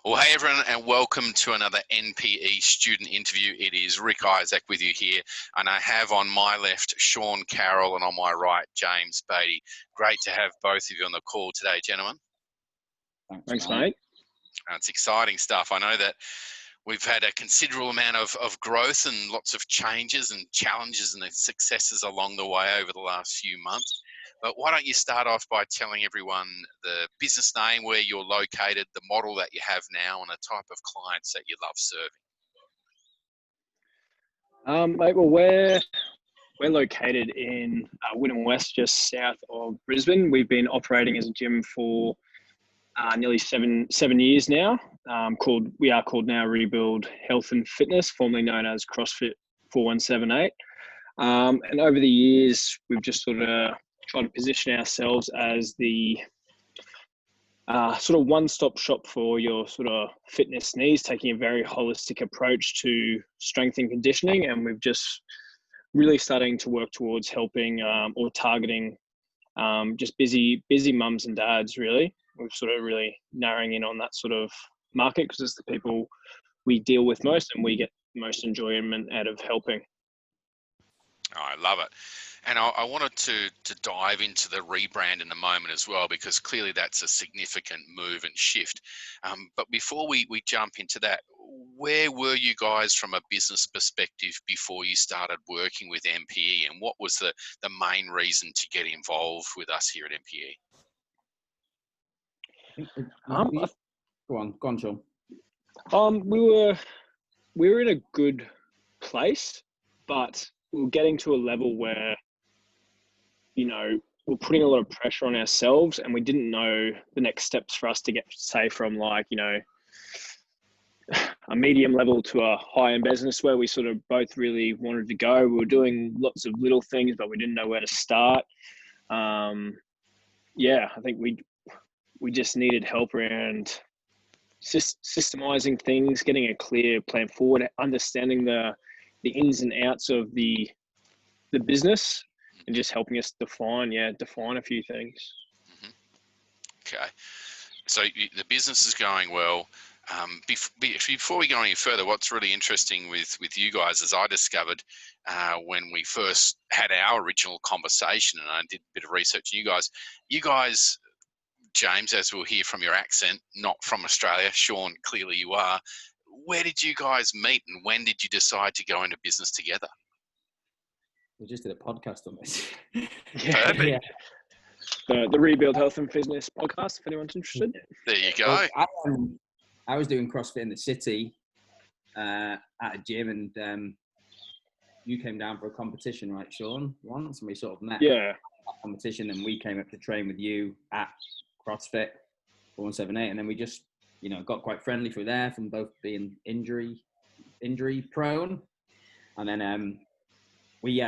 Well, hey everyone, and welcome to another NPE student interview. It is Rick Isaac with you here, and I have on my left Sean Carroll and on my right James Batey. Great to have both of you on the call today, gentlemen. Thanks, mate. It's exciting stuff. I know that we've had a considerable amount of growth and lots of changes and challenges and successes along the way over the last few months. But why don't you start off by telling everyone the business name, where you're located, the model that you have now, and the type of clients that you love serving? Mate, well, we're located in Wynnum West, just south of Brisbane. We've been operating as a gym for nearly seven years now. We are called now Rebuild Health and Fitness, formerly known as CrossFit 4178. And over the years, we've just sort of tried to position ourselves as the sort of one-stop shop for your sort of fitness needs, taking a very holistic approach to strength and conditioning. And we've just really starting to work towards helping or targeting just busy mums and dads, really. We're sort of really narrowing in on that sort of market because it's the people we deal with most and we get most enjoyment out of helping. Oh, I love it. And I wanted to dive into the rebrand in a moment as well, because clearly that's a significant move and shift. But before we jump into that, where were you guys from a business perspective before you started working with MPE, and what was the main reason to get involved with us here at MPE? Go on, Sean. We were in a good place, but we were getting to a level where, you know, we're putting a lot of pressure on ourselves and we didn't know the next steps for us to get, say, from like, you know, a medium level to a high-end business where we sort of both really wanted to go. We were doing lots of little things, but we didn't know where to start. I think we just needed help around systemizing things, getting a clear plan forward, understanding the ins and outs of the business, and just helping us define a few things. Mm-hmm. Okay, so the business is going well. Before we go any further, what's really interesting with you guys, as I discovered when we first had our original conversation, and I did a bit of research on you guys, James, as we'll hear from your accent, not from Australia. Sean, clearly you are. Where did you guys meet, and when did you decide to go into business together? We just did a podcast on this. Perfect. Yeah. The Rebuild Health and Fitness podcast, if anyone's interested. There you go. Well, I was doing CrossFit in the city at a gym, and you came down for a competition, right, Sean? Once, and we sort of met. Yeah. At that competition, and we came up to train with you at CrossFit 4178, and then we just, you know, got quite friendly through there from both being injury prone, and then we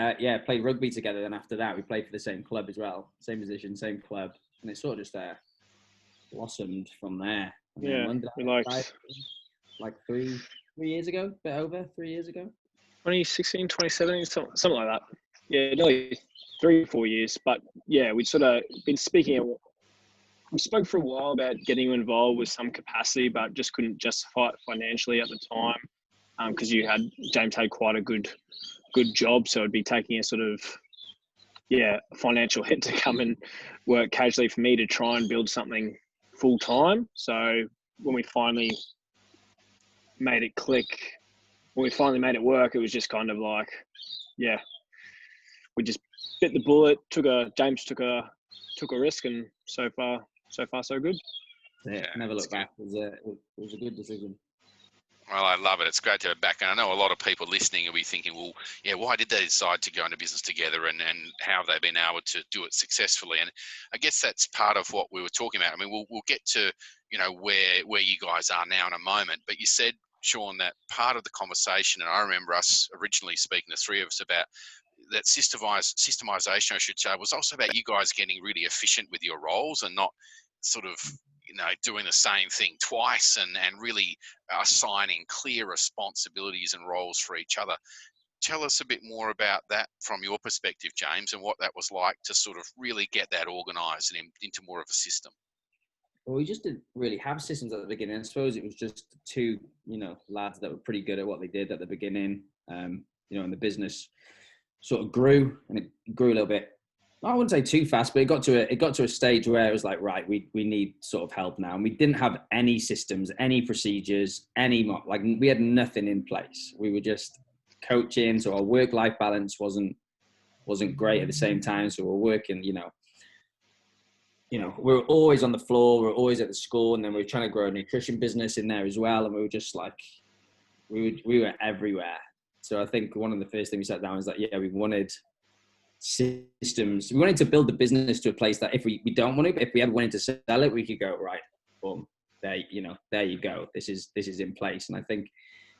played rugby together. Then after that, we played for the same club as well, same position, same club, and it sort of just blossomed from there. And we liked like 3 years ago, a bit over 3 years ago. 2016, 2017, something like that. Yeah, nearly 3 or 4 years. But yeah, we'd sort of been we spoke for a while about getting you involved with some capacity, but just couldn't justify it financially at the time because James had quite a good job, so it'd be taking a sort of financial hit to come and work casually for me to try and build something full time. So when we finally made it click, when we finally made it work, it was just kind of like, we just bit the bullet. James took a risk, and so far so good. Yeah, never look back. It was a good decision. Well, I love it. It's great to have back. And I know a lot of people listening will be thinking, well, yeah, why did they decide to go into business together, and how have they been able to do it successfully? And I guess that's part of what we were talking about. I mean, we'll get to, you know, where you guys are now in a moment. But you said, Sean, that part of the conversation, and I remember us originally speaking, the three of us, about that systemization, I should say, was also about you guys getting really efficient with your roles and not sort of, you know, doing the same thing twice, and really assigning clear responsibilities and roles for each other. Tell us a bit more about that from your perspective, James, and what that was like to sort of really get that organised and into more of a system. Well, we just didn't really have systems at the beginning. I suppose it was just two, lads that were pretty good at what they did at the beginning. And the business sort of grew, and it grew a little bit. I wouldn't say too fast, but it got to a stage where it was like, right, we need sort of help now. And we didn't have any systems, any procedures, we had nothing in place. We were just coaching. So our work-life balance wasn't great at the same time. So we're working, we were always on the floor, we were always at the school, and then we were trying to grow a nutrition business in there as well. And we were just like, we were everywhere. So I think one of the first things we sat down is that, we wanted systems. We wanted to build the business to a place that if we don't want it, but if we ever wanted to sell it, we could go, right, boom, there you go. This is in place. And I think,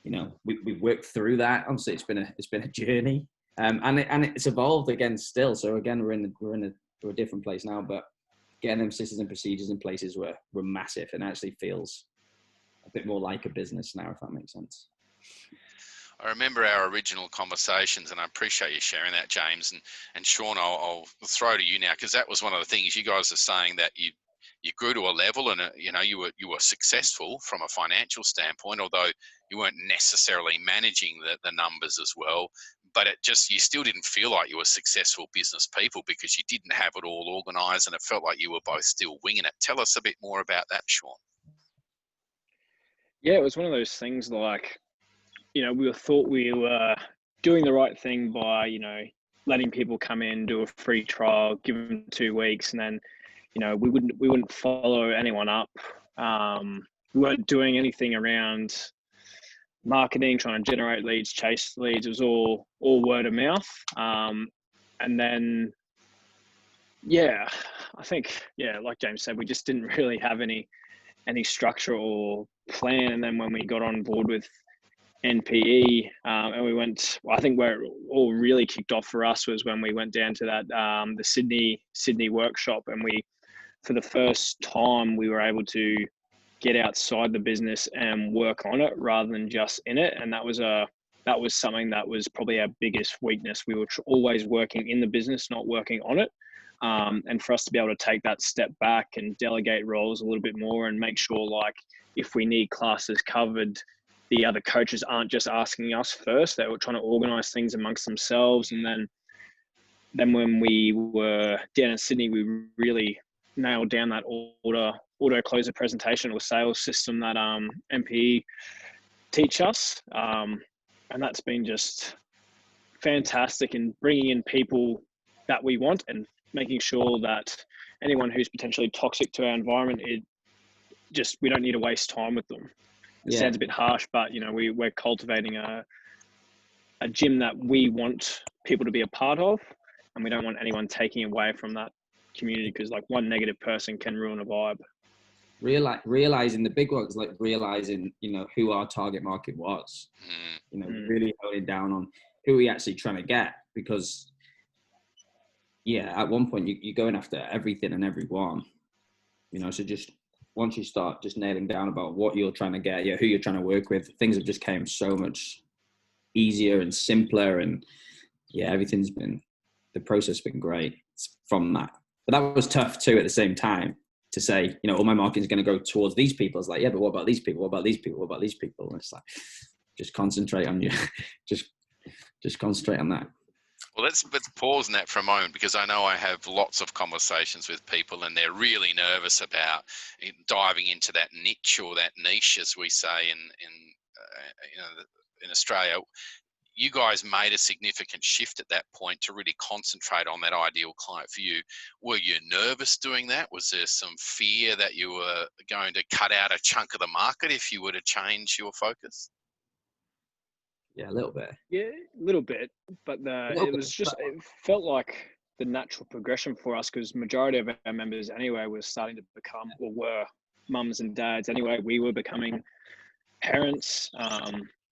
we worked through that. Obviously it's been a journey. And it's evolved again still. So again, we're a different place now, but getting them systems and procedures in places were massive, and actually feels a bit more like a business now, if that makes sense. I remember our original conversations, and I appreciate you sharing that, James. And Sean, I'll throw to you now, because that was one of the things you guys are saying, that you grew to a level, and you were successful from a financial standpoint, although you weren't necessarily managing the numbers as well. But you still didn't feel like you were successful business people, because you didn't have it all organized, and it felt like you were both still winging it. Tell us a bit more about that, Sean. Yeah, it was one of those things like, we thought we were doing the right thing by, letting people come in, do a free trial, give them 2 weeks, and then, we wouldn't follow anyone up. We weren't doing anything around marketing, trying to generate leads, chase leads. It was all word of mouth. And then, I think, like James said, we just didn't really have any structure or plan. And then when we got on board with NPE, and we went, I think where it all really kicked off for us was when we went down to that the Sydney workshop, and for the first time we were able to get outside the business and work on it rather than just in it. And that was something that was probably our biggest weakness. We were always working in the business, not working on it. And for us to be able to take that step back and delegate roles a little bit more, and make sure, like, if we need classes covered, the other coaches aren't just asking us first. They were trying to organize things amongst themselves. And then when we were down in Sydney, we really nailed down that auto closer presentation or sales system that MPE teach us. And that's been just fantastic in bringing in people that we want, and making sure that anyone who's potentially toxic to our environment, we don't need to waste time with them. It sounds a bit harsh, but we're cultivating a gym that we want people to be a part of, and we don't want anyone taking away from that community, because like one negative person can ruin a vibe. Realizing the big ones, like realizing who our target market was, really honing down on who we actually trying to get, because at one point you're going after everything and everyone, so just once you start just nailing down about what you're trying to get, who you're trying to work with, things have just came so much easier and simpler. And the process has been great from that. But that was tough too at the same time, to say, all my marketing is going to go towards these people. It's like, but what about these people? What about these people? What about these people? And it's like, just concentrate on just concentrate on that. Well, let's pause on that for a moment, because I know I have lots of conversations with people, and they're really nervous about diving into that niche, or that niche, as we say in Australia. You guys made a significant shift at that point to really concentrate on that ideal client for you. Were you nervous doing that? Was there some fear that you were going to cut out a chunk of the market if you were to change your focus? Yeah, a little bit. Yeah, a little bit, but it felt like the natural progression for us, because majority of our members anyway were starting to become, or were mums and dads anyway. We were becoming parents,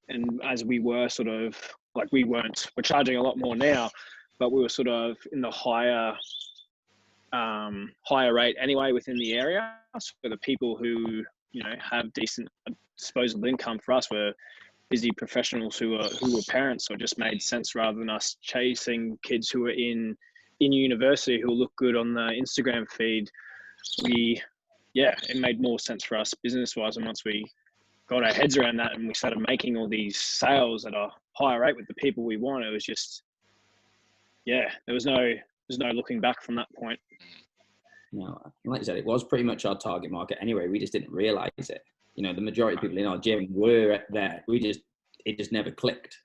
and as we were sort of like, we're charging a lot more now, but we were sort of in the higher rate anyway within the area. So for the people who have decent disposable income, for us were busy professionals who were parents. So it just made sense, rather than us chasing kids who are in university who look good on the Instagram feed. We yeah, it made more sense for us business wise. And once we got our heads around that and we started making all these sales at a higher rate with the people we want, it was just, yeah, there's no looking back from that point. No, like you said, it was pretty much our target market anyway. We just didn't realize it. You know, the majority of people in our gym were there. It just never clicked.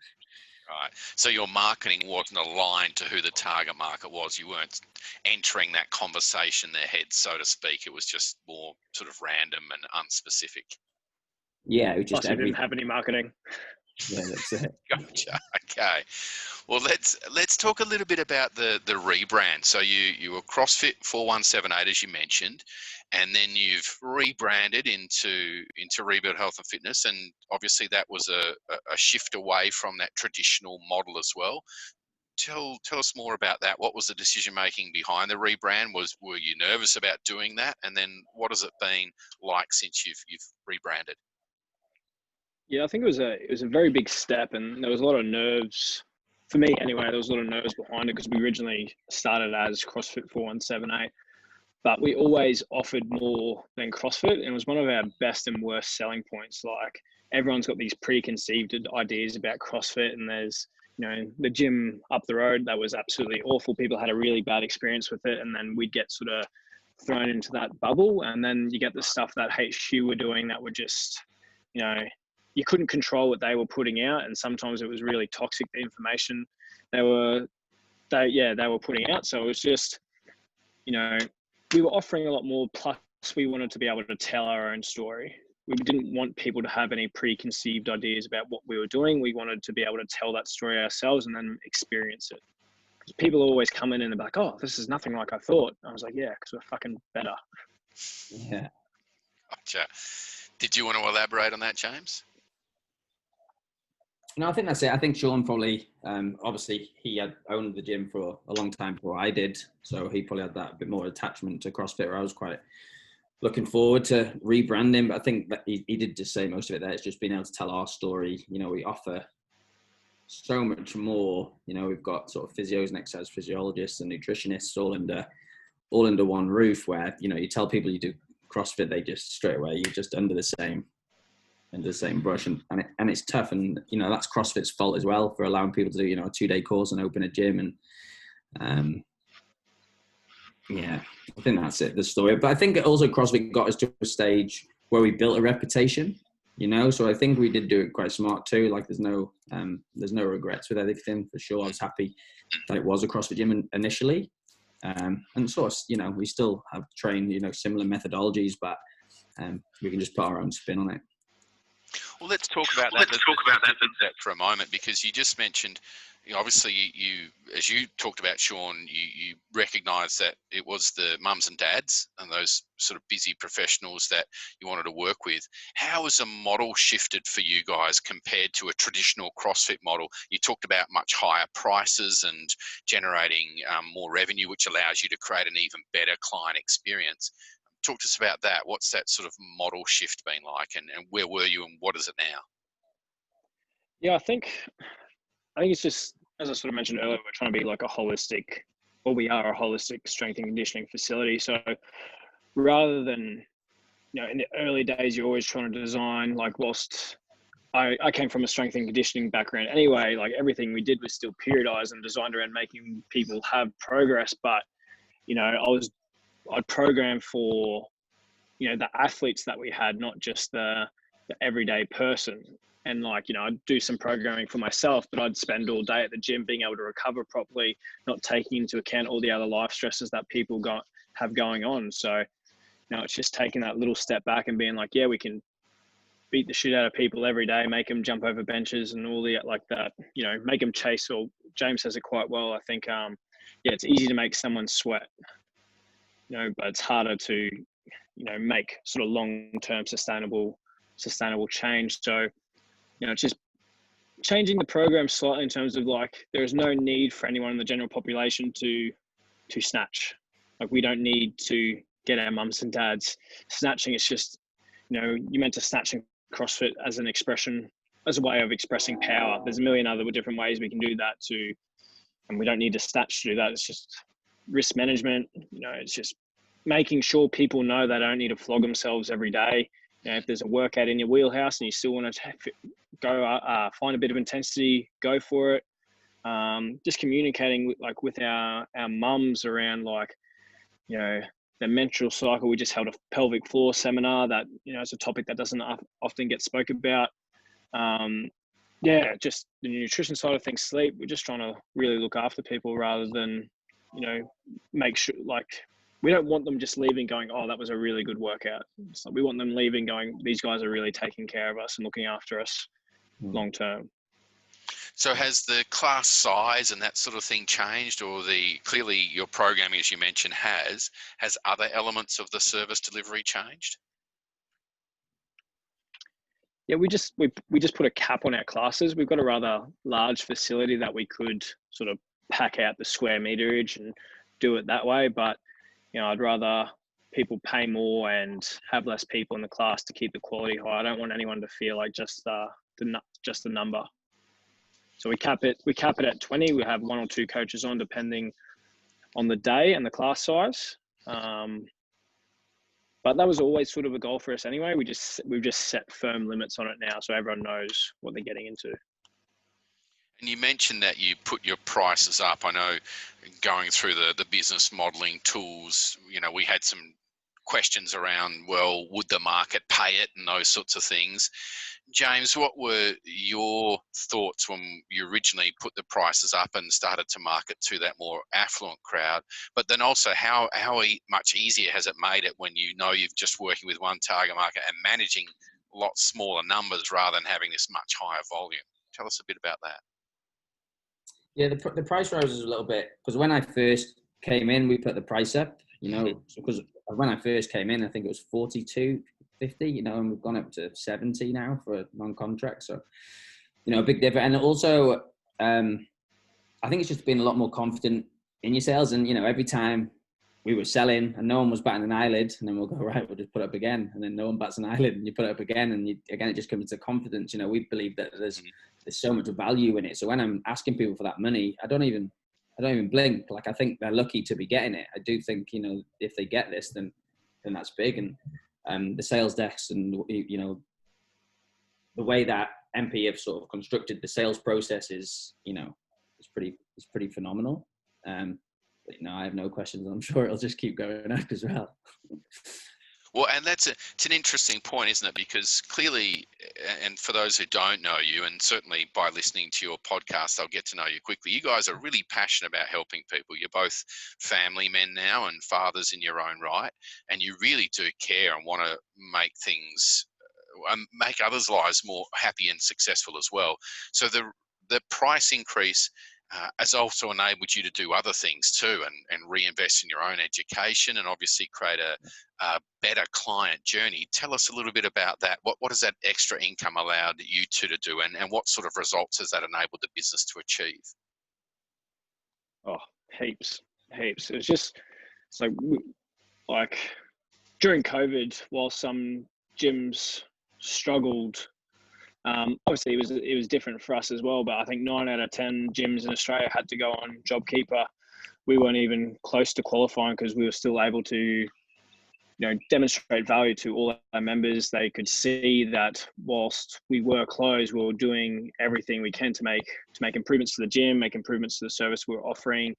Right. So your marketing wasn't aligned to who the target market was. You weren't entering that conversation in their heads, so to speak. It was just more sort of random and unspecific. Yeah, it was just Plus, we didn't have any marketing. Yeah, that's it. Gotcha. Okay. Well, let's talk a little bit about the rebrand. So you were CrossFit 4178, as you mentioned, and then you've rebranded into Rebuild Health and Fitness, and obviously that was a shift away from that traditional model as well. Tell us more about that. What was the decision making behind the rebrand? Were you nervous about doing that, and then what has it been like since you've rebranded? Yeah, I think it was a very big step, and there was a lot of nerves for me anyway. There was a lot of nerves behind it because we originally started as CrossFit 4178, but we always offered more than CrossFit, and it was one of our best and worst selling points. Like, everyone's got these preconceived ideas about CrossFit, and there's, you know, the gym up the road that was absolutely awful. People had a really bad experience with it, and then we'd get sort of thrown into that bubble, and then you get the stuff that HQ were doing that were just, you know, you couldn't control what they were putting out, and sometimes it was really toxic, the information they were putting out. So it was just, you know, we were offering a lot more, plus we wanted to be able to tell our own story. We didn't want people to have any preconceived ideas about what we were doing. We wanted to be able to tell that story ourselves and then experience it. Because people always come in and they're like, oh, this is nothing like I thought. I was like, yeah, because we're fucking better. Yeah. Gotcha. Did you want to elaborate on that, James? No, I think that's it. I think Sean probably, obviously he had owned the gym for a long time before I did. So he probably had that bit more attachment to CrossFit, where I was quite looking forward to rebranding. But I think that he did just say most of it there. It's just being able to tell our story. You know, we offer so much more. You know, we've got sort of physios and exercise physiologists and nutritionists all under one roof, where, you know, you tell people you do CrossFit, they just straight away, you're just under the same brush, and it's tough. And, you know, that's CrossFit's fault as well for allowing people to do, you know, a 2-day course and open a gym. And yeah, I think that's it, the story. But I think also CrossFit got us to a stage where we built a reputation, you know, so I think we did do it quite smart too. Like, there's no regrets with anything, for sure. I was happy that it was a CrossFit gym initially. And sort of, you know, we still have trained, you know, similar methodologies, but we can just put our own spin on it. Well, let's talk about that for a moment, because you just mentioned, you know, obviously you, as you talked about, Sean, you recognised that it was the mums and dads and those sort of busy professionals that you wanted to work with. How has a model shifted for you guys compared to a traditional CrossFit model? You talked about much higher prices and generating more revenue, which allows you to create an even better client experience. Talk to us about that. What's that sort of model shift been like, and where were you and what is it now? Yeah, I think it's just, as I sort of mentioned earlier, we're trying to be like we are a holistic strength and conditioning facility. So rather than, you know, in the early days, you're always trying to design, like, whilst I came from a strength and conditioning background anyway, like, everything we did was still periodized and designed around making people have progress. But, you know, I'd program for, you know, the athletes that we had, not just the everyday person. And, like, you know, I'd do some programming for myself, but I'd spend all day at the gym being able to recover properly, not taking into account all the other life stresses that people have going on. So, you know, it's just taking that little step back and being like, yeah, we can beat the shit out of people every day, make them jump over benches and all the, like that, you know, make them chase. Or James says it quite well, I think. Yeah, it's easy to make someone sweat, you know, but it's harder to, you know, make sort of long-term sustainable change. So, you know, it's just changing the program slightly in terms of, like, there is no need for anyone in the general population to snatch. Like, we don't need to get our mums and dads snatching. It's just, you know, you're meant to snatch in CrossFit as an expression, as a way of expressing power. There's a million other different ways we can do that and we don't need to snatch to do that. It's just risk management. You know, it's just making sure people know they don't need to flog themselves every day. You know, if there's a workout in your wheelhouse and you still want to go find a bit of intensity, go for it. Just communicating with our mums around, like, you know, the menstrual cycle. We just held a pelvic floor seminar that, you know, is a topic that doesn't often get spoke about. Just the nutrition side of things, sleep. We're just trying to really look after people rather than, you know, make sure, like, we don't want them just leaving going, oh, that was a really good workout. So we want them leaving going, these guys are really taking care of us and looking after us long term. So has the class size and that sort of thing changed, or clearly your programming, as you mentioned, has other elements of the service delivery changed? Yeah, we just put a cap on our classes. We've got a rather large facility that we could sort of pack out the square meterage and do it that way. But, you know, I'd rather people pay more and have less people in the class to keep the quality high. I don't want anyone to feel like just the number. So we cap it at 20. We have 1 or 2 coaches on, depending on the day and the class size. But that was always sort of a goal for us anyway. We've just set firm limits on it now, so everyone knows what they're getting into. And you mentioned that you put your prices up. I know, going through the business modeling tools, you know, we had some questions around, well, would the market pay it and those sorts of things. James, what were your thoughts when you originally put the prices up and started to market to that more affluent crowd? But then also, how much easier has it made it when you know you're just working with one target market and managing a lot smaller numbers rather than having this much higher volume? Tell us a bit about that. Yeah, the price rise is a little bit, because when I first came in, we put the price up, you know, because when I first came in, I think it was $42.50, you know, and we've gone up to 70 now for a non-contract. So, you know, a big difference. And also, I think it's just been a lot more confident in your sales. And, you know, every time we were selling and no one was batting an eyelid, and then we'll go, right, we'll just put it up again. And then no one bats an eyelid and you put it up again. And again, it just comes to confidence. You know, we believe that there's so much value in it. So when I'm asking people for that money, I don't even blink. Like, I think they're lucky to be getting it. I do think, you know, if they get this, then that's big. And the sales desks and, you know, the way that MP have sort of constructed the sales process is, you know, it's pretty phenomenal. But, you know, I have no questions. I'm sure it'll just keep going up as well. Well, and it's an interesting point, isn't it? Because clearly, and for those who don't know you, and certainly by listening to your podcast, they'll get to know you quickly. You guys are really passionate about helping people. You're both family men now and fathers in your own right, and you really do care and want to make things, make others' lives more happy and successful as well. So the price increase has also enabled you to do other things too, and reinvest in your own education, and obviously create a better client journey. Tell us a little bit about that. What has that extra income allowed you two to do, and what sort of results has that enabled the business to achieve? Oh, heaps. It was just, it's like during COVID, while some gyms struggled, obviously it was different for us as well, but I think 9 out of 10 gyms in Australia had to go on JobKeeper. We weren't even close to qualifying because we were still able to, you know, demonstrate value to all our members. They could see that whilst we were closed, we were doing everything we can to make improvements to the gym, make improvements to the service we were offering,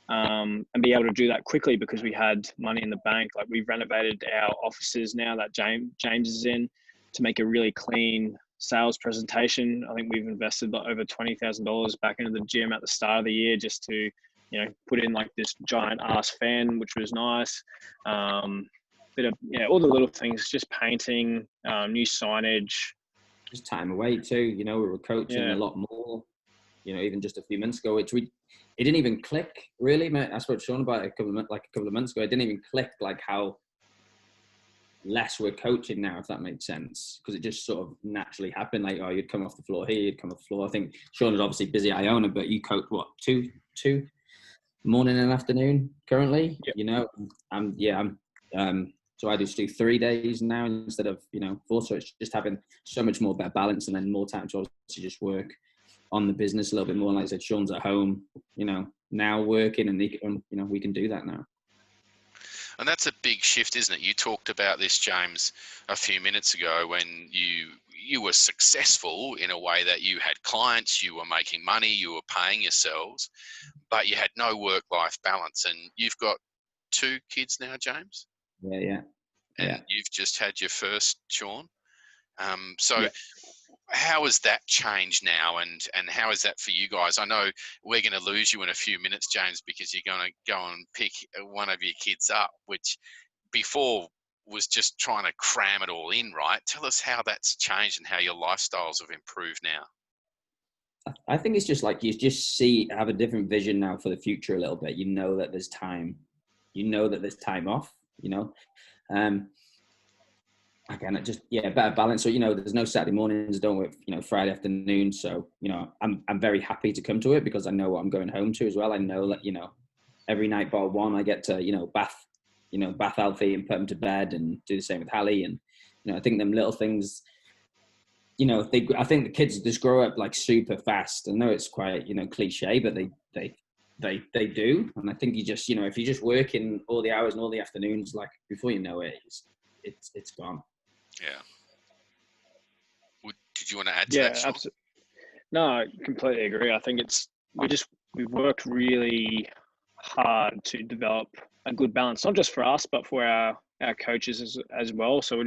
and be able to do that quickly because we had money in the bank. Like, we've renovated our offices now that James is in to make a really clean sales presentation. I think we've invested over $20,000 back into the gym at the start of the year just to, you know, put in like this giant ass fan, which was nice. Bit of, yeah, all the little things, just painting, new signage. Just time away too. You know, we were coaching a lot more, you know, even just a few months ago, it didn't even click really. I spoke to Sean about it a couple of months ago. It didn't even click like how less we're coaching now, if that makes sense, because it just sort of naturally happened. Like, oh, you'd come off the floor here, you'd come off the floor. I think Sean is obviously busy at Iona, but you coach what, two morning and afternoon currently? Yep. You know, so I just do 3 days now instead of, you know, 4. So it's just having so much more better balance, and then more time to obviously just work on the business a little bit more. Like I said, Sean's at home, you know, now working, and you know, we can do that now. And that's a big shift, isn't it? You talked about this, James, a few minutes ago when you were successful in a way that you had clients, you were making money, you were paying yourselves, but you had no work-life balance. And you've got 2 kids now, James? Yeah. And you've just had your first, Sean. So Yeah. how has that changed now, and how is that for you guys? I know we're going to lose you in a few minutes, James, because you're going to go and pick one of your kids up, which before was just trying to cram it all in, right? Tell us how that's changed and how your lifestyles have improved now. I think it's just like you just have a different vision now for the future a little bit. You know that there's time. You know that there's time off. Again, better balance. So there's no Saturday mornings. I don't work. Friday afternoon. So I'm very happy to come to it because I know what I'm going home to as well. I know that every night bar one I get to bath Alfie and put him to bed and do the same with Hallie. And I think them little things. I think the kids just grow up like super fast. I know it's quite cliche, but they do. And I think you just if you're just working all the hours and all the afternoons, like before you know it, it's gone. Yeah. Did you want to add to that, Sean? Absolutely. No, I completely agree. I think we've worked really hard to develop a good balance, not just for us, but for our coaches as well. So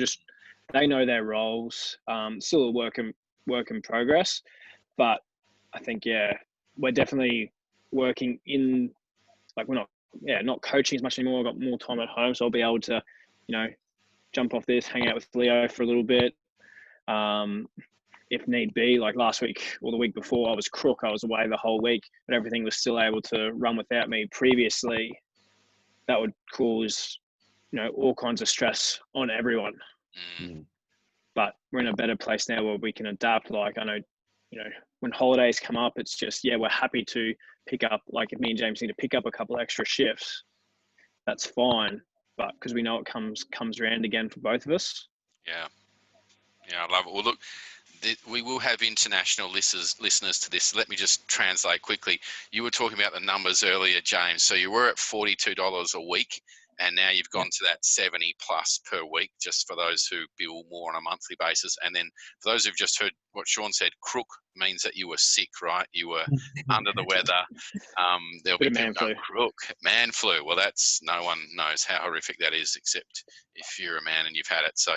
they know their roles. Still a work in progress, but I think we're definitely working in, like, we're not coaching as much anymore. I've got more time at home, so I'll be able to jump off this, hang out with Leo for a little bit, if need be. Like last week or the week before, I was crook. I was away the whole week, but everything was still able to run without me. Previously, that would cause all kinds of stress on everyone. But we're in a better place now where we can adapt. Like I know, when holidays come up, it's just we're happy to pick up. Like if me and James need to pick up a couple extra shifts, that's fine. But because we know it comes around again for both of us. Yeah, I love it. Well, look, we will have international listeners to this. Let me just translate quickly. You were talking about the numbers earlier, James. So you were at $42 a week, and now you've gone to that 70 plus per week, just for those who bill more on a monthly basis. And then for those who've just heard what Sean said, crook means that you were sick, right? You were under the weather. There'll be people going, crook, man flu. Well, no one knows how horrific that is, except if you're a man and you've had it. So,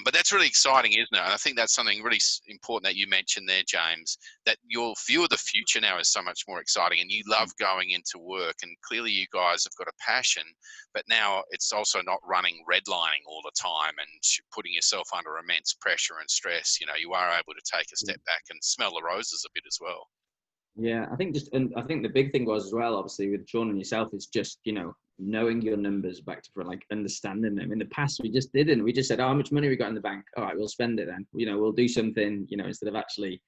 but that's really exciting, isn't it? And I think that's something really important that you mentioned there, James, that your view of the future now is so much more exciting, and you love going into work, and clearly you guys have got a passion, but now it's also not running redlining all the time and putting yourself under immense pressure and stress. You are able to take a step back and smell the roses a bit as well. Yeah, I think the big thing was as well, obviously with Sean and yourself, is just, knowing your numbers back to like understanding them. In the past, we just didn't. We just said, how much money we got in the bank? All right, we'll spend it then. We'll do something, instead of actually,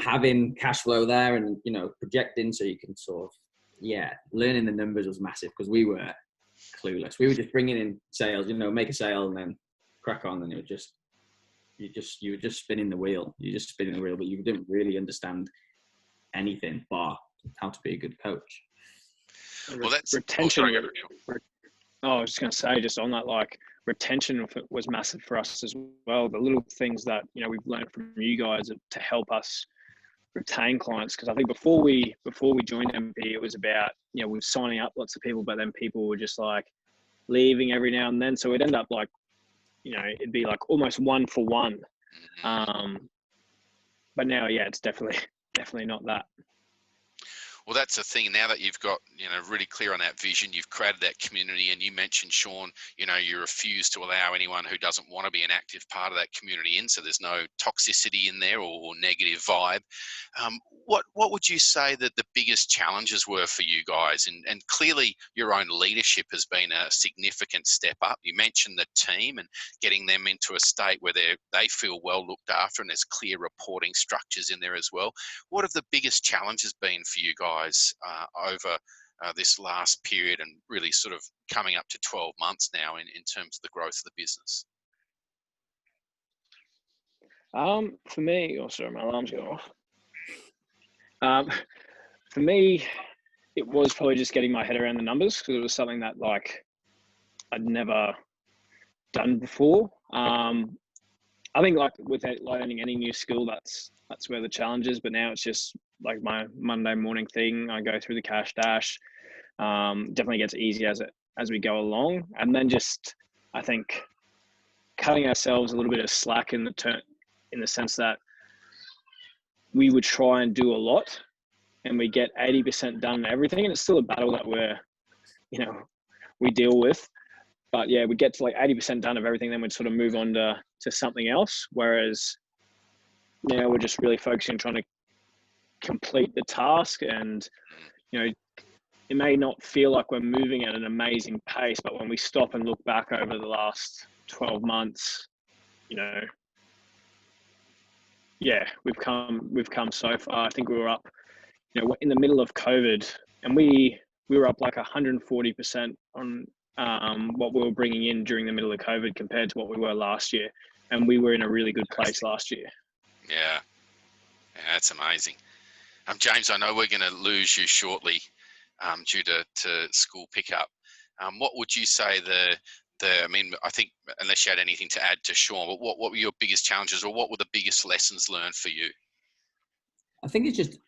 having cash flow there and, projecting so you can sort of, learning the numbers was massive because we were clueless. We were just bringing in sales, make a sale and then crack on, and it was just, you were just spinning the wheel. But you didn't really understand anything bar how to be a good coach. Well, that's retention. I was just going to say, just on that, like, retention was massive for us as well. The little things that we've learned from you guys to help us retain clients, because I think before we joined MP, it was about we were signing up lots of people, but then people were just like leaving every now and then, so it'd end up like it'd be like almost one for one. But now it's definitely not that. Well, that's the thing. Now that you've got, really clear on that vision, you've created that community, and you mentioned, Sean, you refuse to allow anyone who doesn't want to be an active part of that community in, so there's no toxicity in there or negative vibe. What would you say that the biggest challenges were for you guys? And clearly your own leadership has been a significant step up. You mentioned the team and getting them into a state where they feel well looked after, and there's clear reporting structures in there as well. What have the biggest challenges been for you guys over this last period, and really sort of coming up to 12 months now in terms of the growth of the business? For me, sorry, my alarm's going off. For me, it was probably just getting my head around the numbers, because it was something that, like, I'd never done before. I think like with learning any new skill, that's where the challenge is. But now it's just like my Monday morning thing. I go through the cash dash. Definitely gets easier as we go along, and then just I think cutting ourselves a little bit of slack in the sense that we would try and do a lot, and we get 80% done everything, and it's still a battle that we deal with. But yeah, we get to like 80% done of everything, then we'd sort of move on to something else. Whereas now we're just really focusing on trying to complete the task. And, it may not feel like we're moving at an amazing pace, but when we stop and look back over the last 12 months, we've come so far. I think we were up, in the middle of COVID, and we were up like 140% on what we were bringing in during the middle of COVID compared to what we were last year. And we were in a really good place last year. Yeah, that's amazing. James, I know we're going to lose you shortly due to school pickup. What would you say I think, unless you had anything to add to Sean, but what were your biggest challenges, or what were the biggest lessons learned for you? I think it's just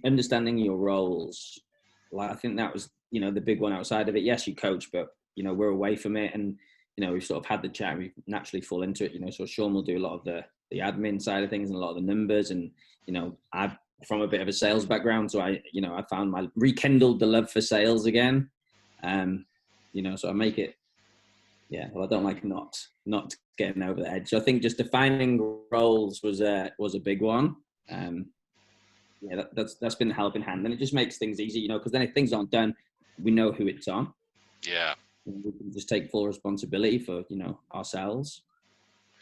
understanding your roles. Like, I think that was, the big one outside of it. Yes, you coach, but, we're away from it. And, we've sort of had the chat, we naturally fall into it, so Sean will do a lot of the admin side of things and a lot of the numbers. And, I'm from a bit of a sales background. So I found rekindled the love for sales again. So I make it, I don't like not getting over the edge. So I think just defining roles was a big one. That's been a helping hand, and it just makes things easy, because then if things aren't done, we know who it's on. Yeah. And we can just take full responsibility for, ourselves,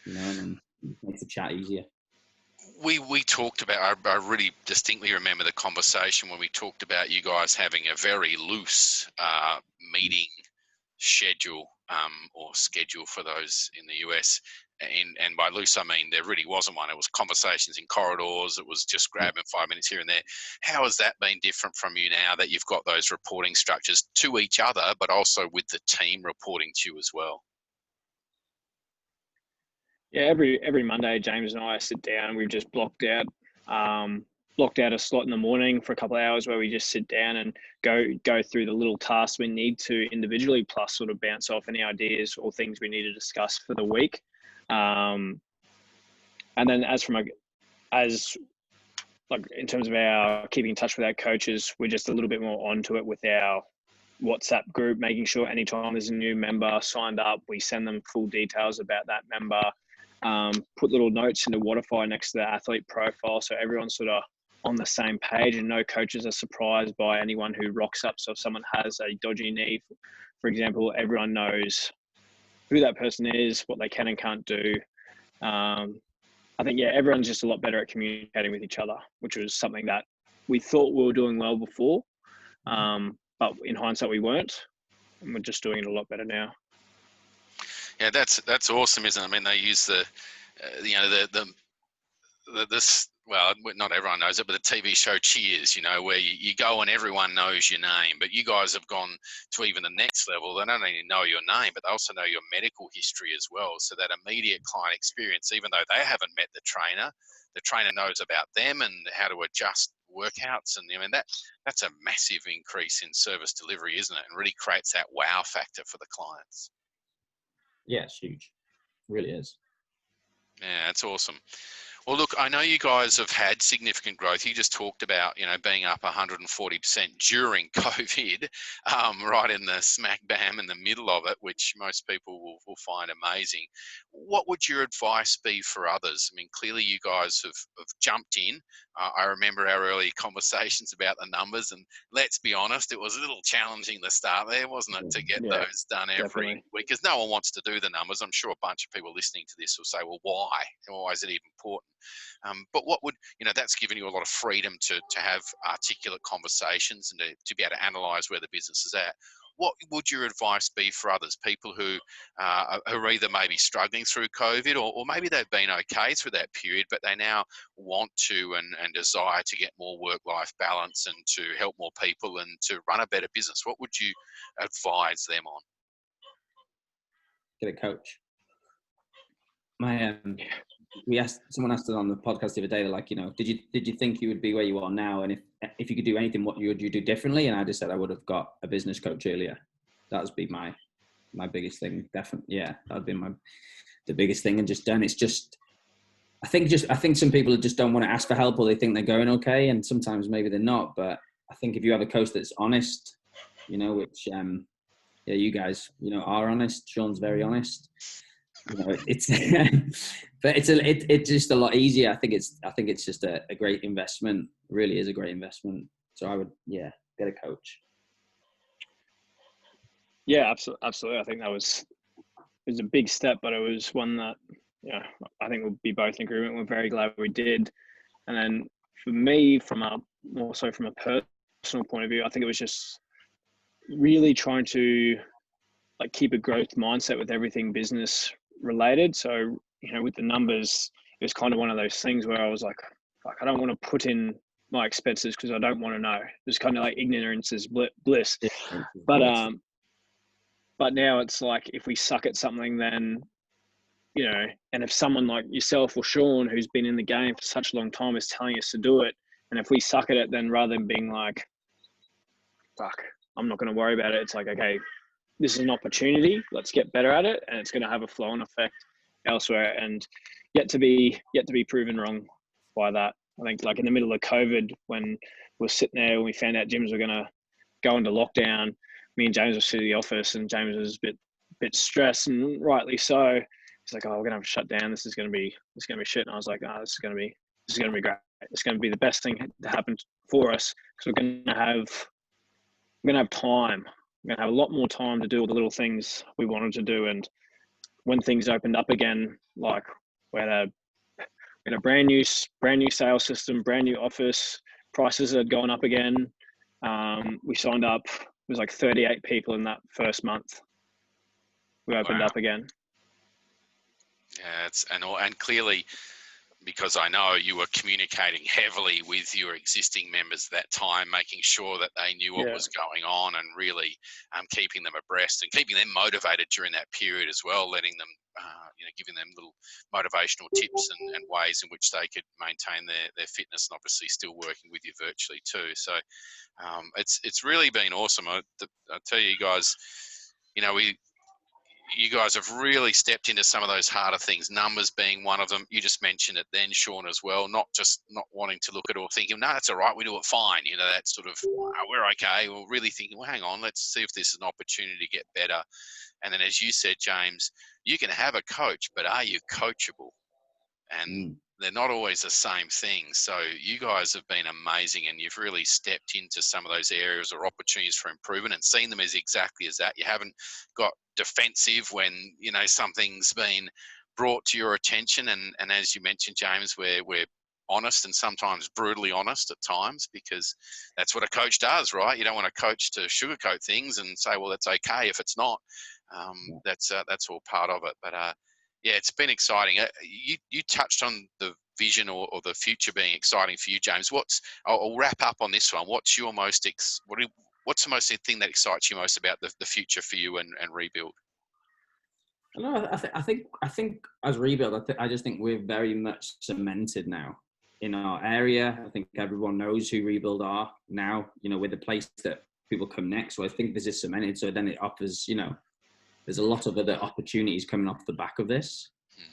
and it makes the chat easier. We talked about, I really distinctly remember the conversation when we talked about you guys having a very loose meeting schedule or schedule for those in the US. And by loose, I mean there really wasn't one. It was conversations in corridors. It was just grabbing 5 minutes here and there. How has that been different from you now that you've got those reporting structures to each other, but also with the team reporting to you as well? Yeah, every Monday, James and I sit down, and we've just blocked out a slot in the morning for a couple of hours where we just sit down and go through the little tasks we need to individually, plus sort of bounce off any ideas or things we need to discuss for the week. And then in terms of our keeping in touch with our coaches, we're just a little bit more onto it with our WhatsApp group, making sure anytime there's a new member signed up, we send them full details about that member. Put little notes into Waterfire next to the athlete profile, so everyone's sort of on the same page and no coaches are surprised by anyone who rocks up. So if someone has a dodgy knee, for example, everyone knows who that person is, what they can and can't do. I think, everyone's just a lot better at communicating with each other, which was something that we thought we were doing well before, but in hindsight we weren't, and we're just doing it a lot better now. Yeah, that's awesome, isn't it? I mean, they use well, not everyone knows it, but the TV show Cheers, where you go and everyone knows your name, but you guys have gone to even the next level. They not only know your name, but they also know your medical history as well. So that immediate client experience, even though they haven't met the trainer knows about them and how to adjust workouts. And I mean, that's a massive increase in service delivery, isn't it? And really creates that wow factor for the clients. Yeah, it's huge. It really is. Yeah, that's awesome. Well, look, I know you guys have had significant growth. You just talked about, being up 140% during COVID, right in the smack bam in the middle of it, which most people will find amazing. What would your advice be for others? I mean, clearly you guys have jumped in. I remember our early conversations about the numbers, and let's be honest, it was a little challenging to start there, wasn't it, to get those done every week? Because no one wants to do the numbers. I'm sure a bunch of people listening to this will say, well, why? Why is it even important? But what would, that's given you a lot of freedom to have articulate conversations and to be able to analyze where the business is at. What would your advice be for others, people who are either maybe struggling through COVID or maybe they've been okay through that period, but they now want to and desire to get more work-life balance and to help more people and to run a better business? What would you advise them on? get a coach. Someone asked us on the podcast the other day, they're like, did you think you would be where you are now? And if you could do anything, what would you do differently? And I just said I would have got a business coach earlier. That would be my biggest thing. Definitely. Yeah. That would be the biggest thing, and just done. It's just, I think some people just don't want to ask for help, or they think they're going okay. And sometimes maybe they're not, but I think if you have a coach that's honest, which, you guys, are honest. Sean's very honest. It's but it's just a lot easier. I think it's just a great investment. It really is a great investment. So I would get a coach. Yeah, absolutely. I think it was a big step, but it was one that I think we'll be both in agreement. We're very glad we did. And then for me, from a personal point of view, I think it was just really trying to keep a growth mindset with everything business related. So, with the numbers, it was kind of one of those things where I was like, I don't want to put in my expenses because I don't want to know. It's kind of like ignorance is bliss. But now it's like, if we suck at something, then, and if someone like yourself or Sean, who's been in the game for such a long time, is telling us to do it, and if we suck at it, then rather than being like, fuck, I'm not going to worry about it, it's like, okay, this is an opportunity, let's get better at it, and it's going to have a flow-on effect elsewhere, and yet to be proven wrong by that. I think in the middle of COVID, when we're sitting there, when we found out gyms were going to go into lockdown, me and James were sitting in the office, and James was a bit stressed, and rightly so. He's like, "Oh, we're going to have to shut down. This is going to be shit." And I was like, "Oh, this is going to be great. It's going to be the best thing to happen for us, because we're going to have time. We're going to have a lot more time to do all the little things we wanted to do." And when things opened up again, we had a brand new sales system, brand new office. Prices had gone up again. We signed up. It was 38 people in that first month. We opened up again. Yeah, and clearly, because I know you were communicating heavily with your existing members at that time, making sure that they knew what was going on, and really keeping them abreast and keeping them motivated during that period as well, letting them, giving them little motivational tips and ways in which they could maintain their fitness, and obviously still working with you virtually too. So it's really been awesome. I tell you guys, you guys have really stepped into some of those harder things, numbers being one of them. You just mentioned it then, Sean, as well, not wanting to look at it or thinking, no, that's all right, we do it fine. That sort of, we're okay. Well, really thinking, well, hang on, let's see if this is an opportunity to get better. And then, as you said, James, you can have a coach, but are you coachable? And they're not always the same thing. So you guys have been amazing, and you've really stepped into some of those areas or opportunities for improvement and seen them as exactly as that. You haven't got defensive when, something's been brought to your attention. And as you mentioned, James, we're honest, and sometimes brutally honest at times, because that's what a coach does, right? You don't want a coach to sugarcoat things and say, well, that's okay if it's not. That's all part of it. But yeah, it's been exciting. You touched on the vision or the future being exciting for you, James. I'll wrap up on this one. What's your what's the most thing that excites you most about the future for you and Rebuild? No, I think as Rebuild, I just think we're very much cemented now in our area. I think everyone knows who Rebuild are now. We're the place that people come next. So I think this is cemented. So then it offers, there's a lot of other opportunities coming off the back of this.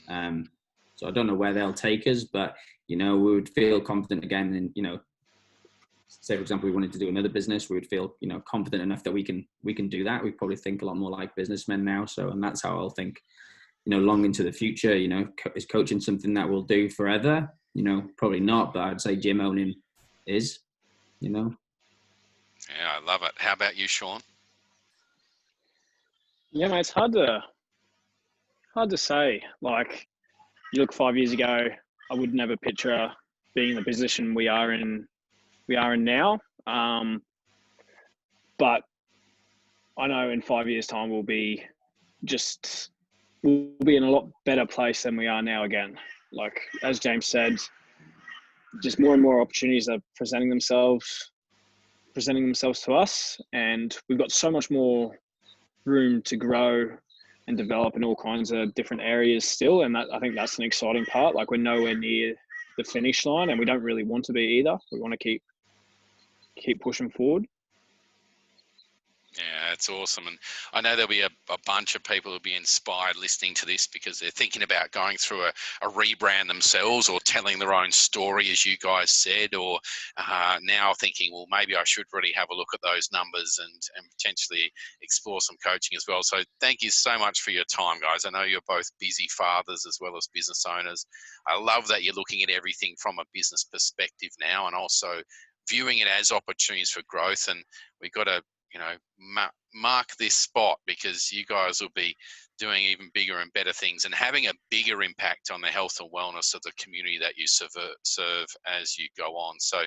So I don't know where they'll take us, but, we would feel confident again. And, say, for example, we wanted to do another business, we would feel, confident enough that we can do that. We probably think a lot more like businessmen now. So, and that's how I'll think, long into the future, is coaching something that we'll do forever? Probably not, but I'd say gym owning is, Yeah, I love it. How about you, Sean? Yeah, mate, it's hard to say. You look 5 years ago, I would never picture being in the position we are in now. But I know in 5 years' time we'll be in a lot better place than we are now again. As James said, just more and more opportunities are presenting themselves to us, and we've got so much more room to grow and develop in all kinds of different areas still. And that, I think that's an exciting part. Like, we're nowhere near the finish line, and we don't really want to be either. We want to keep pushing forward. Yeah, it's awesome. And I know there'll be a bunch of people who'll be inspired listening to this because they're thinking about going through a rebrand themselves, or telling their own story, as you guys said, or now thinking, well, maybe I should really have a look at those numbers and potentially explore some coaching as well. So thank you so much for your time, guys. I know you're both busy fathers as well as business owners. I love that you're looking at everything from a business perspective now, and also viewing it as opportunities for growth. And we've got to, mark this spot, because you guys will be doing even bigger and better things and having a bigger impact on the health and wellness of the community that you serve as you go on. So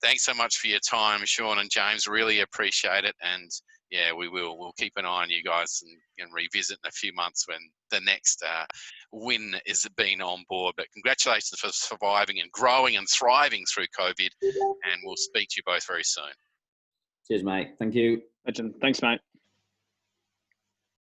thanks so much for your time, Sean and James. Really appreciate it. And yeah, we'll keep an eye on you guys and revisit in a few months when the next win is being on board. But congratulations for surviving and growing and thriving through COVID. And we'll speak to you both very soon. Cheers, mate. Thank you. Legend. Thanks, mate.